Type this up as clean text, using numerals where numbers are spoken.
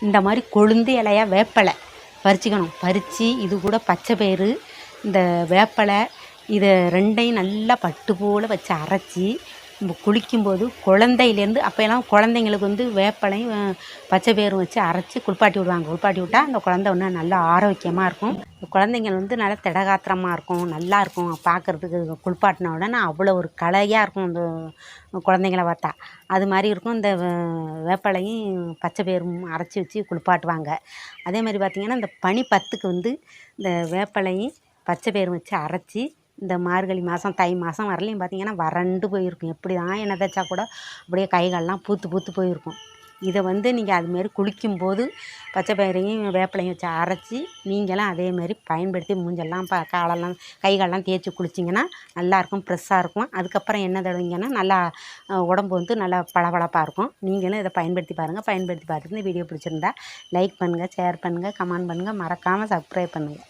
இந்த மாதிரி கொழுந்து இலையா வேப்பலை பறிச்சுக்கணும். பறித்து இது கூட பச்சை பயிறு, இந்த வேப்பலை, இதை ரெண்டையும் நல்லா பட்டு போல் வச்சு அரைச்சி நம்ம குளிக்கும்போது குழந்தையிலேருந்து அப்போல்லாம் குழந்தைங்களுக்கு வேப்பலையும் பச்சை பயிரும் வச்சு அரைச்சி குளிப்பாட்டி விடுவாங்க. குளிப்பாட்டி விட்டால் அந்த குழந்தை இன்னும் நல்லா ஆரோக்கியமாக இருக்கும். குழந்தைங்கள் நல்லா திடகாத்திரமாக இருக்கும், நல்லாயிருக்கும் பார்க்குறதுக்கு. குளிப்பாட்டின உடனே அவ்வளோ ஒரு கலையாக இருக்கும் அந்த குழந்தைங்கள பார்த்தா. அது மாதிரி இருக்கும். இந்த வேப்பலையும் பச்சை பயிரும் அரைச்சி வச்சு குளிப்பாட்டுவாங்க. அதே மாதிரி பார்த்திங்கன்னா இந்த பனி 10க்கு இந்த வேப்பலையும் பச்சை பயிரும் வச்சு அரைச்சி இந்த மார்கழி மாதம் தை மாதம் வரலையும் பார்த்திங்கன்னா வறண்டு போயிருக்கும். எப்படி தான் எண்ணெய் தேய்ச்சா கூட அப்படியே கைகாலெலாம் பூத்து போயிருக்கும். இதை நீங்கள் அதுமாரி குளிக்கும்போது பச்சை பயிரையும் வேப்பிலையும் வச்சு அரைச்சி நீங்களும் அதேமாரி பயன்படுத்தி மூஞ்செல்லாம் காலெல்லாம் கைகாலெலாம் தேய்ச்சி குளிச்சிங்கன்னா நல்லாயிருக்கும், ஃப்ரெஷ்ஷாக இருக்கும். அதுக்கப்புறம் என்ன தடவிங்கன்னா நல்லா உடம்பு நல்லா பளபளப்பாக இருக்கும். நீங்களும் இதை பயன்படுத்தி பாருங்கள். பயன்படுத்தி பார்த்துட்டு இந்த வீடியோ பிடிச்சிருந்தா லைக் பண்ணுங்கள், ஷேர் பண்ணுங்கள், கமெண்ட் பண்ணுங்கள், மறக்காமல் சப்ஸ்கிரைப் பண்ணுங்கள்.